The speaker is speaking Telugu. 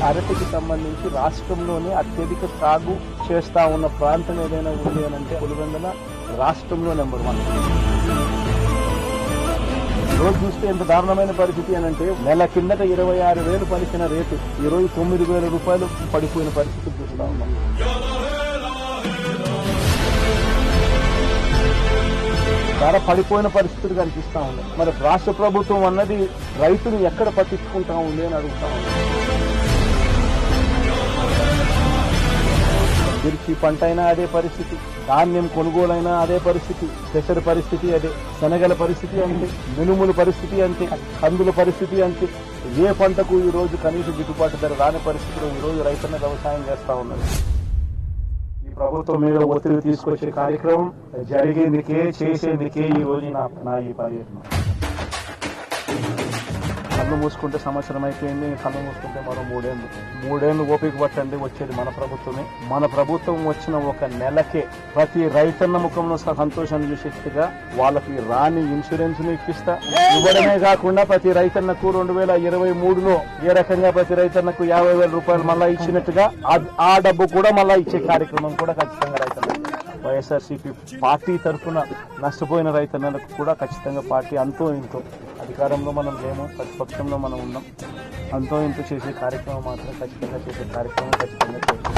అరటికి సంబంధించి రాష్ట్రంలోనే అత్యధిక సాగు చేస్తా ఉన్న ప్రాంతం ఏదైనా ఉంది అని అంటే పులివెందుల రాష్ట్రంలో నెంబర్ 1. రోజు చూస్తే ఎంత దారుణమైన పరిస్థితి అని అంటే నెల కిందట 26,000 పలికిన రేటు ఈరోజు 9,000 రూపాయలు పడిపోయిన పరిస్థితి చూస్తా ఉన్నాం. ధర పడిపోయిన పరిస్థితులు కనిపిస్తా ఉన్నాయి. మరి రాష్ట్ర ప్రభుత్వం అన్నది రైతులు ఎక్కడ పట్టించుకుంటా ఉంది అని అడుగుతా ఉంది. మిర్చి పంట అయినా అదే పరిస్థితి, ధాన్యం కొనుగోలైనా అదే పరిస్థితి, పెసర పరిస్థితి అదే, శనగల పరిస్థితి అంతే, మినుముల పరిస్థితి అంతే, కందుల పరిస్థితి అంతే. ఏ పంటకు ఈ రోజు కనీస గిట్టుబాటు ధర రాని పరిస్థితిలో ఈ రోజు రైతన్న వ్యవసాయం చేస్తా ఉన్నారు. ఈ ప్రభుత్వం మీద ఒత్తిడి తీసుకొచ్చే కార్యక్రమం జరిగేందుకే, చేసేందుకే ఈ రోజు నా ఈ పర్యటన. కళ్ళు మూసుకుంటే సంవత్సరం అయిపోయింది, కళ్ళు మూసుకుంటే మరో 3 ఏళ్ళు ఓపిక పట్టండి, వచ్చేది మన ప్రభుత్వమే. మన ప్రభుత్వం వచ్చిన ఒక నెలకే ప్రతి రైతన్న ముఖంలో సంతోషాన్ని చూసేట్టుగా వాళ్ళకి రాని ఇన్సూరెన్స్ ను ఇవ్వడమే కాకుండా ప్రతి రైతన్నకు 2023లో ఏ రకంగా ప్రతి రైతన్నకు 50,000 రూపాయలు మళ్ళా ఇచ్చినట్టుగా ఆ డబ్బు కూడా మళ్ళా ఇచ్చే కార్యక్రమం కూడా ఖచ్చితంగా రైతన్న వైఎస్ఆర్సీపీ పార్టీ తరఫున నష్టపోయిన రైతన్నలకు కూడా ఖచ్చితంగా పార్టీ అంతో ఇంతో, అధికారంలో మనం లేము, ప్రతిపక్షంలో మనం ఉన్నాం, అంతో ఇంతో చేసే కార్యక్రమం మాత్రం ఖచ్చితంగా చేసే కార్యక్రమం ఖచ్చితంగా చేస్తాం.